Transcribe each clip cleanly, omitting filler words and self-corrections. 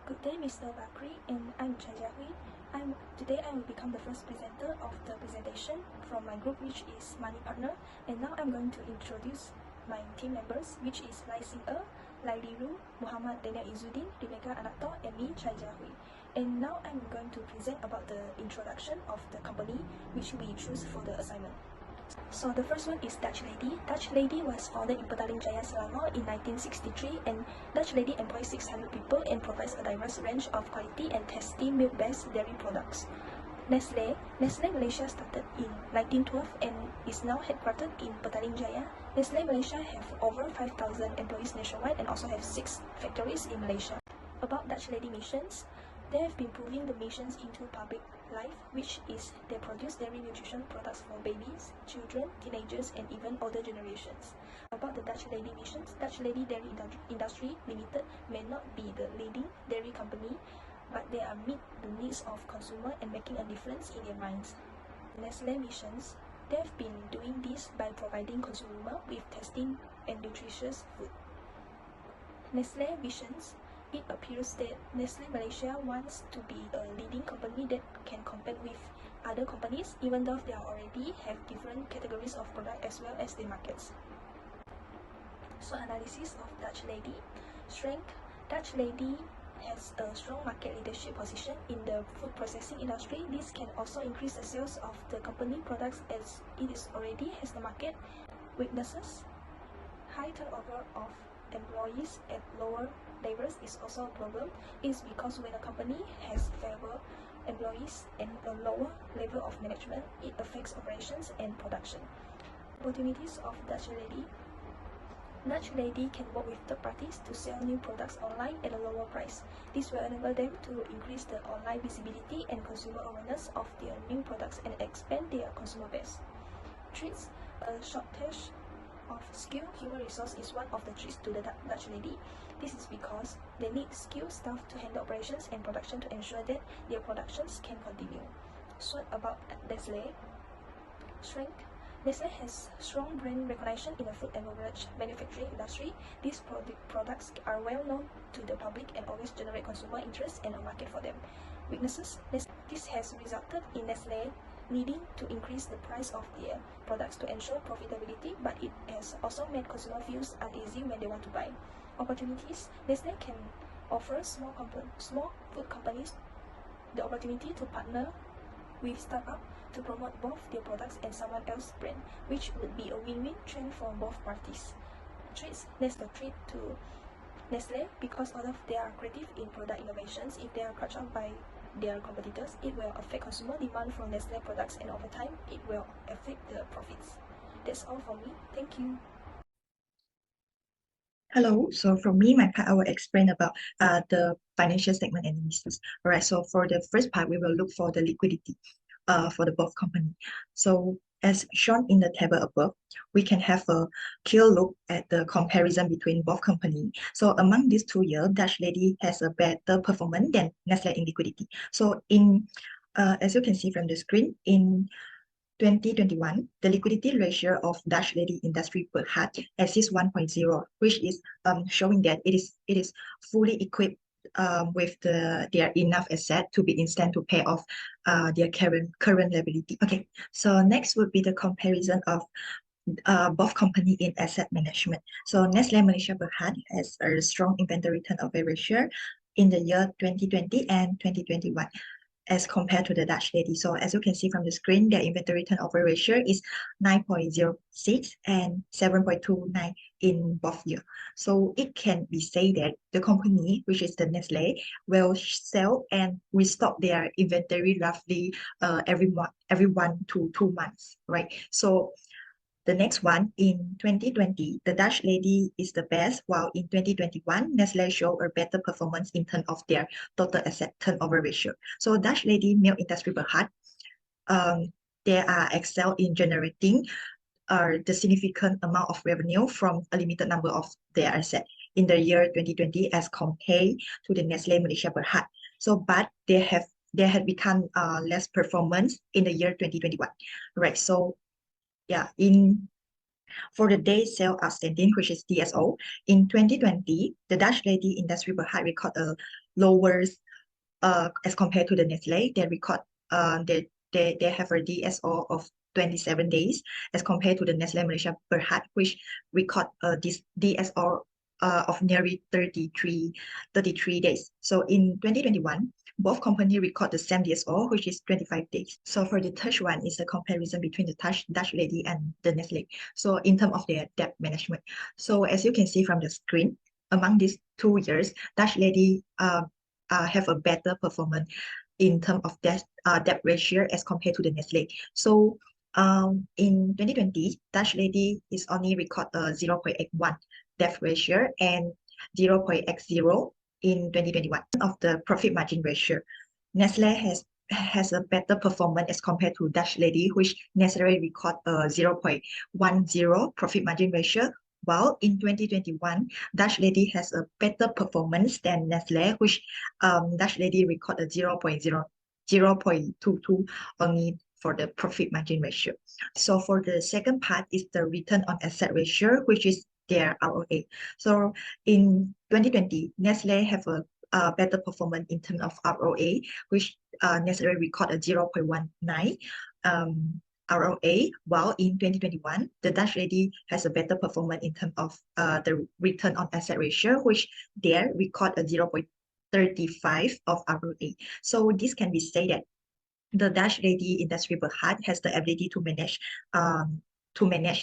Good day, Mr. Bakri, and I'm Chajahui. Today I will become the first presenter of the presentation from my group, which is Money Partner. And now I'm going to introduce my team members, which is Lai Sing-er, Lai Liru, Muhammad Daniel Izzuddin, Rebecca Anakto, and me, Chajahui. And now I'm going to present about the introduction of the company, which we choose for the assignment. So the first one is Dutch Lady. Dutch Lady was founded in Petaling Jaya, Selangor in 1963, and Dutch Lady employs 600 people and provides a diverse range of quality and tasty milk-based dairy products. Nestle Malaysia started in 1912 and is now headquartered in Petaling Jaya. Nestle Malaysia have over 5,000 employees nationwide and also have 6 factories in Malaysia. About Dutch Lady missions, they have been proving the missions into public life, which is they produce dairy nutrition products for babies, children, teenagers, and even older generations. About the Dutch Lady missions, Dutch Lady Dairy Industry Limited may not be the leading dairy company, but they are meet the needs of consumer and making a difference in their minds. Nestle missions, they have been doing this by providing consumer with tasty and nutritious food. Nestle visions, it appears that Nestle Malaysia wants to be a leading company that can compete with other companies, even though they already have different categories of product as well as the markets. So analysis of Dutch Lady. Strength, Dutch Lady has a strong market leadership position in the food processing industry. This can also increase the sales of the company products as it is already has the market. Weaknesses, high turnover of employees at lower levels is also a problem. It's because when a company has fewer employees and a lower level of management, it affects operations and production. Opportunities of Dutch Lady. Dutch Lady can work with third parties to sell new products online at a lower price. This will enable them to increase the online visibility and consumer awareness of their new products and expand their consumer base. Threats, a shortage of skilled human resource is one of the threats to the Dutch Lady. This is because they need skilled staff to handle operations and production to ensure that their productions can continue. So about Nestle. Strength, Nestle has strong brand recognition in the food and beverage manufacturing industry. These products are well known to the public and always generate consumer interest and a market for them. Weaknesses, this has resulted in Nestle needing to increase the price of their products to ensure profitability, but it has also made consumer feel uneasy when they want to buy. Opportunities, Nestle can offer small food companies the opportunity to partner with startup to promote both their products and someone else's brand, which would be a win-win trend for both parties. Traits, that's the trait to Nestle because although they are creative in product innovations, if they are caught up by their competitors, it will affect consumer demand for Nestle products and over time, it will affect the profits. That's all for me. Thank you. Hello, so from me, my part, I will explain about the financial statement analysis. All right, so for the first part, we will look for the liquidity for the both company. So as shown in the table above, we can have a clear look at the comparison between both company. So among these 2 years, Dutch Lady has a better performance than Nestle in liquidity. So in as you can see from the screen, in 2021, the liquidity ratio of Dutch Lady industry per head exceeds 1.0, which is showing that it is fully equipped with their enough asset to be instant to pay off their current liability. Okay, so next would be the comparison of both company in asset management. So Nestle Malaysia Berhad has a strong inventory turnover ratio in the year 2020 and 2021 as compared to the Dutch Lady. So as you can see from the screen, their inventory turnover ratio is 9.06 and 7.29 in both years. So it can be said that the company, which is the Nestle, will sell and restock their inventory roughly every 1 to 2 months, right? So the next one, in 2020, the Dutch Lady is the best, while in 2021, Nestle showed a better performance in terms of their total asset turnover ratio. So Dutch Lady milk industry Berhad, they are excel in generating the significant amount of revenue from a limited number of their assets in the year 2020 as compared to the Nestle Malaysia Berhad. So, but they had become less performance in the year 2021, right? So yeah, for the day sale outstanding, which is DSO, in 2020, the Dutch Lady industry Berhad recorded a lower as compared to the Nestle. They record they have a DSO of 27 days as compared to the Nestle Malaysia Berhad, which record this DSO of nearly 33 days. So in 2021, both companies record the same DSO, which is 25 days. So for the third one is a comparison between the Dutch Lady and the Nestle. So in terms of their debt management. So as you can see from the screen, among these 2 years, Dutch Lady have a better performance in terms of debt ratio as compared to the Nestle. So in 2020, Dutch Lady is only record 0.81 debt ratio and 0.80 in 2021 of the profit margin ratio. Nestle has a better performance as compared to Dutch Lady, which Nestle record 0.10 profit margin ratio, while in 2021, Dutch Lady has a better performance than Nestle, which Dutch Lady recorded 0.22 only for the profit margin ratio. So for the second part is the return on asset ratio, which is their ROA. So in 2020, Nestle have a better performance in terms of ROA, which Nestle recorded 0.19 ROA, while in 2021, the Dutch Lady has a better performance in terms of the return on asset ratio, which there record a 0.35 of ROA. So this can be said that the Dutch Lady Industry Berhad has the ability to manage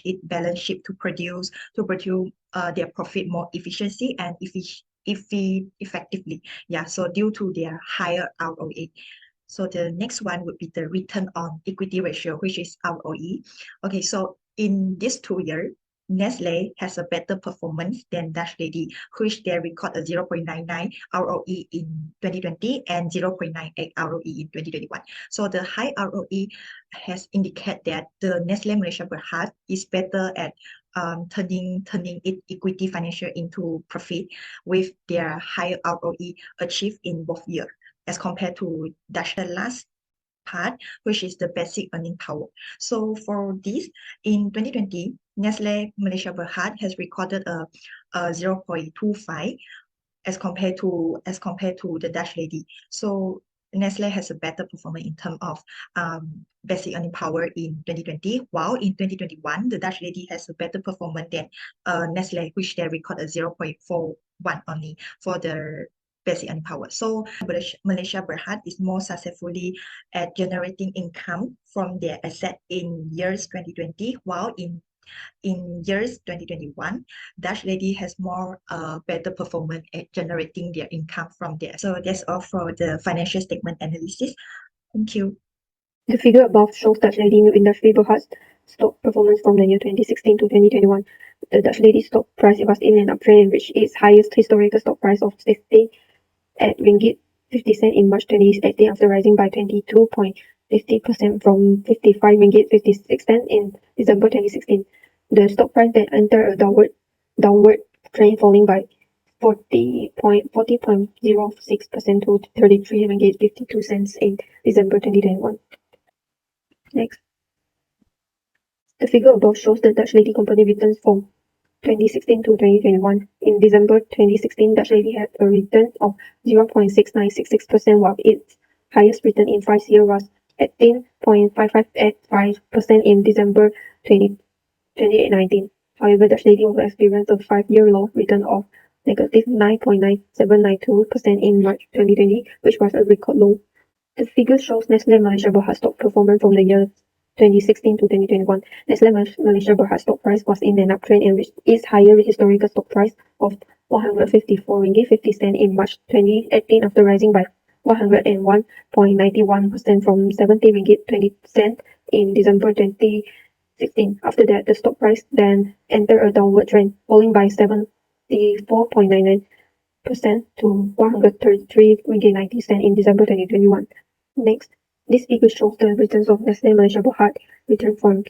its balance sheet to produce their profit more efficiency and effectively. Yeah, so due to their higher ROA. So the next one would be the return on equity ratio, which is ROE. Okay, so in this 2 years, Nestle has a better performance than Dutch Lady, which they record a 0.99 ROE in 2020 and 0.98 ROE in 2021. So the high ROE has indicated that the Nestle Malaysia Berhad is better at turning its equity financial into profit with their higher ROE achieved in both years as compared to Dutch. The last part, which is the basic earning power. So for this, in 2020, Nestle Malaysia Berhad has recorded a 0.25 as compared to the Dutch Lady. So Nestle has a better performance in terms of basic earning power in 2020, while in 2021, the Dutch Lady has a better performance than Nestle, which they record a 0.41 only for the basic earning power. So Malaysia Berhad is more successfully at generating income from their asset in years 2020, while in years 2021, Dutch Lady has more better performance at generating their income from there. So that's all for the financial statement analysis. Thank you. The figure above shows Dutch Lady Industry Berhad's stock performance from the year 2016 to 2021. The Dutch Lady stock price was in an uptrend and reached its highest historical stock price of 60 at ringgit 50 cent in March 2018 after rising by 22.50% from 55 ringgit 56 cent in December 2016. The stock price then entered a downward trend, falling by 40.06% to 33 ringgit 52 cents in December 2021. Next. The figure above shows the Dutch Lady Company returns from 2016 to 2021. In December 2016, Dutch Lady had a return of 0.6966%, while its highest return in 5 years was 18.5585% in December 2019. However, Dutch Lady also experienced a 5-year low return of negative 9.9792% in March 2020, which was a record low. The figure shows Nestle Malaysia Berhad stock performance from the years 2016 to 2021. Nestle Malaysia Berhad stock price was in an uptrend and reached its higher historical stock price of 154 ringgit 50 cent in March 2018 after rising by 101.91% from 70 ringgit 20 cent in December 2016. After that, the stock price then entered a downward trend, falling by 74.99% to 133 ringgit 90 cent in December 2021. Next, this figure shows the returns of Nestle Malaysia Berhad return from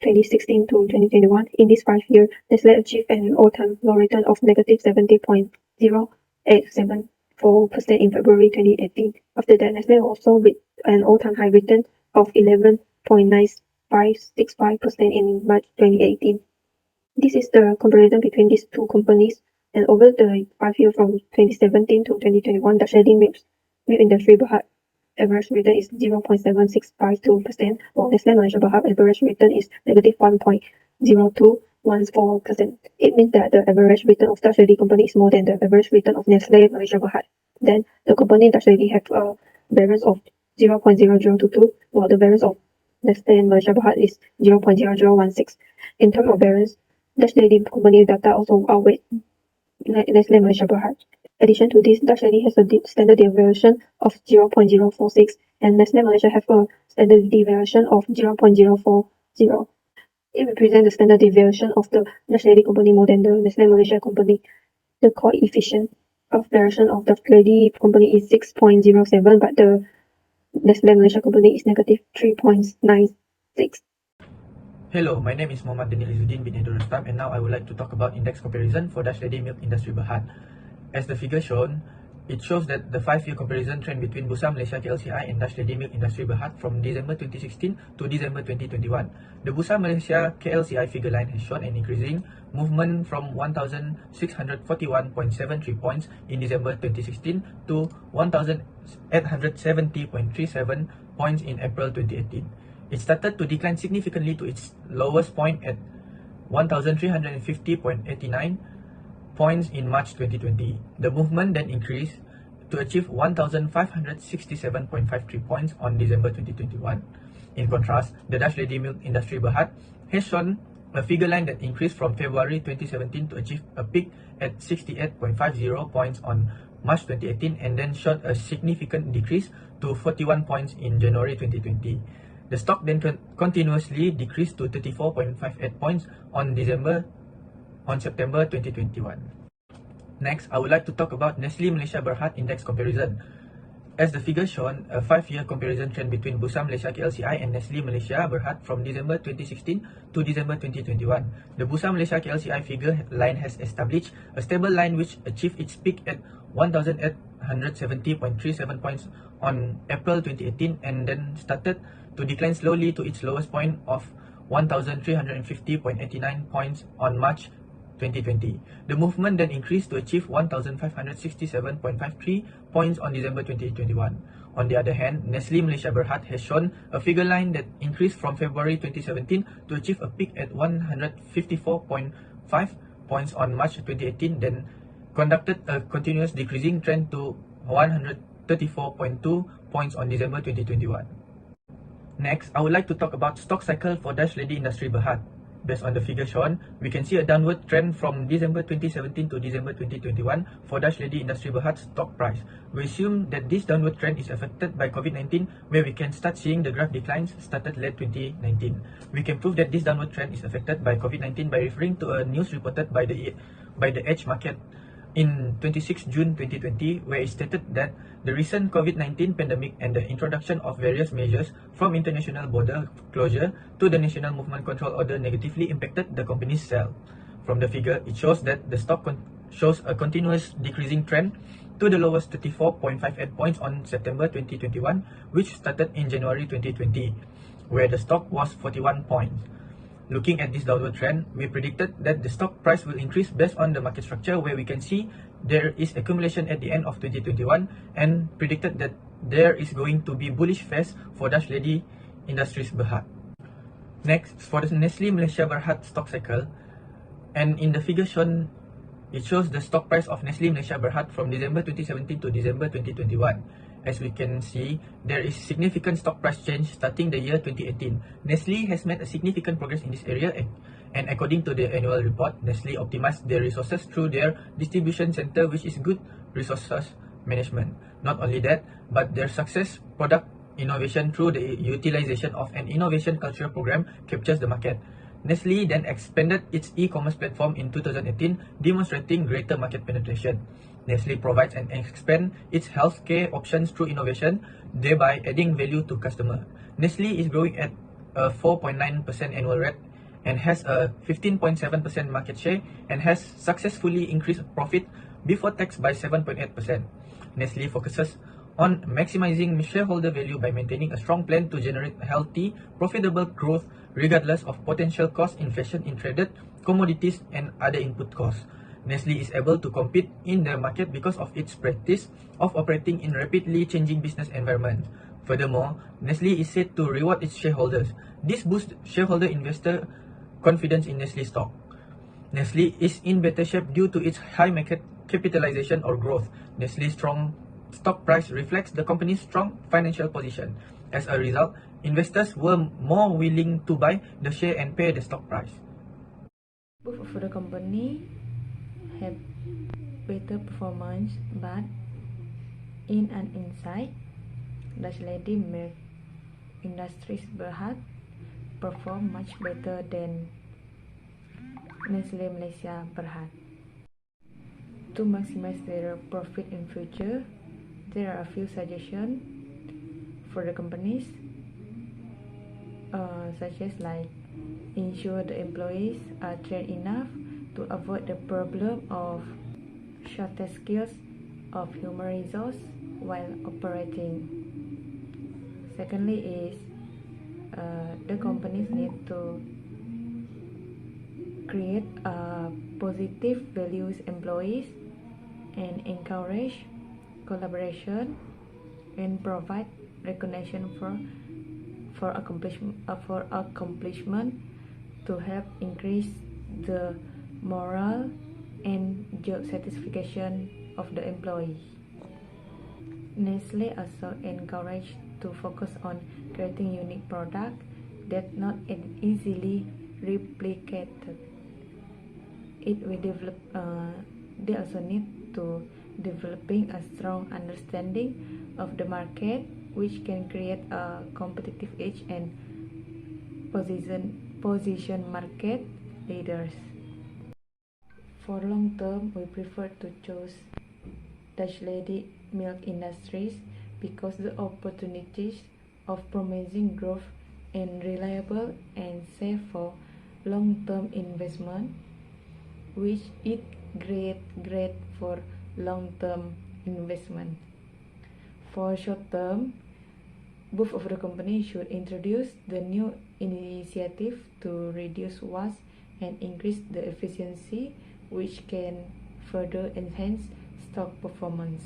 2016 to 2021. In this 5 year, Nestle achieved an all-time low return of negative 70.0874% in February 2018. After that, Nestle also reached an all-time high return of 11.9565% in March 2018. This is the comparison between these two companies And over the 5 years from 2017 to 2021, Dutch Lady milk industry Berhad average return is 0.7652%, while Nestle Malaysia Berhad average return is negative 1.0214%. It means that the average return of Dutch Lady company is more than the average return of Nestle Malaysia Berhad. Then the company Dutch Lady have a variance of 0.0022, while the variance of Nestle Malaysia Berhad is 0.0016. In terms of variance, Dutch Lady company data also outweigh Nestle Malaysia Berhad. Addition to this, Dutch Lady has a standard deviation of 0.046 and Nestle Malaysia have a standard deviation of 0.040. It represents the standard deviation of the Dutch Lady company more than the Nestle Malaysia company. The coefficient of variation of Dutch Lady company is 6.07, but the Nestle Malaysia company is negative 3.96. Hello, my name is Muhammad Daniel Izzuddin bin Edo Rustam, and now I would like to talk about index comparison for Dutch Lady Milk Industry Berhad. As the figure shown, it shows that the 5-year comparison trend between Bursa Malaysia KLCI and Dutch Lady Milk Industry Berhad from December 2016 to December 2021. The Bursa Malaysia KLCI figure line has shown an increasing movement from 1,641.73 points in December 2016 to 1,870.37 points in April 2018. It started to decline significantly to its lowest point at 1,350.89 points in March 2020. The movement then increased to achieve 1,567.53 points on December 2021. In contrast, the Dutch Lady Milk Industry Berhad has shown a figure line that increased from February 2017 to achieve a peak at 68.50 points on March 2018 and then showed a significant decrease to 41 points in January 2020. The stock then continuously decreased to 34.58 points on September 2021. Next, I would like to talk about Nestle Malaysia Berhad Index comparison. As the figure shown, a 5-year comparison trend between Bursa Malaysia KLCI and Nestle Malaysia Berhad from December 2016 to December 2021. The Bursa Malaysia KLCI figure line has established a stable line which achieved its peak at 1,870.37 points on April 2018 and then started to decline slowly to its lowest point of 1,350.89 points on March 2020. The movement then increased to achieve 1,567.53 points on December 2021. On the other hand, Nestle Malaysia Berhad has shown a figure line that increased from February 2017 to achieve a peak at 154.5 points on March 2018, then conducted a continuous decreasing trend to 134.2 points on December 2021. Next, I would like to talk about stock cycle for Dutch Lady Industry Berhad. Based on the figure shown, we can see a downward trend from December 2017 to December 2021 for Dutch Lady Industry Berhad's stock price. We assume that this downward trend is affected by COVID-19, where we can start seeing the graph declines started late 2019. We can prove that this downward trend is affected by COVID-19 by referring to a news reported by the Edge Market in 26 June 2020, where it stated that the recent COVID-19 pandemic and the introduction of various measures from international border closure to the National Movement Control Order negatively impacted the company's sale. From the figure, it shows that the stock shows a continuous decreasing trend to the lowest 34.58 points on September 2021, which started in January 2020, where the stock was 41 points. Looking at this downward trend, we predicted that the stock price will increase based on the market structure, where we can see there is accumulation at the end of 2021 and predicted that there is going to be bullish phase for Dutch Lady Industries Berhad. Next, for the Nestle Malaysia Berhad stock cycle, and in the figure shown, it shows the stock price of Nestle Malaysia Berhad from December 2017 to December 2021. As we can see, there is significant stock price change starting the year 2018. Nestle has made a significant progress in this area, and according to the annual report, Nestle optimized their resources through their distribution center, which is good resources management. Not only that, but their success product innovation through the utilization of an innovation culture program captures the market. Nestle then expanded its e-commerce platform in 2018, demonstrating greater market penetration. Nestle provides and expands its healthcare options through innovation, thereby adding value to customers. Nestle is growing at a 4.9% annual rate and has a 15.7% market share and has successfully increased profit before tax by 7.8%. Nestle focuses on maximizing shareholder value by maintaining a strong plan to generate healthy, profitable growth regardless of potential cost inflation in traded commodities and other input costs. Nestle is able to compete in the market because of its practice of operating in rapidly changing business environment. Furthermore, Nestle is said to reward its shareholders. This boosts shareholder investor confidence in Nestle stock. Nestle is in better shape due to its high market capitalization or growth. Nestle's strong stock price reflects the company's strong financial position. As a result, investors were more willing to buy the share and pay the stock price. Both of the company have better performance, but in an insight, Dutch Lady Milk Industries Berhad perform much better than Nestle Malaysia Berhad. To maximize their profit in future, there are a few suggestions for the companies, such as like ensure the employees are trained enough to avoid the problem of shortage skills of human resource while operating. Secondly is the companies need to create positive values employees and encourage collaboration and provide recognition for accomplishment to help increase the morale and job satisfaction of the employee. Nestle also encouraged to focus on creating unique products that not easily replicated. It will develop. They also need to developing a strong understanding of the market, which can create a competitive edge and position market leaders. For long term, we prefer to choose Dutch Lady Milk Industries because the opportunities of promising growth and reliable and safe for long-term investment, which is great for long-term investment. For short-term, both of the companies should introduce the new initiative to reduce waste and increase the efficiency, which can further enhance stock performance.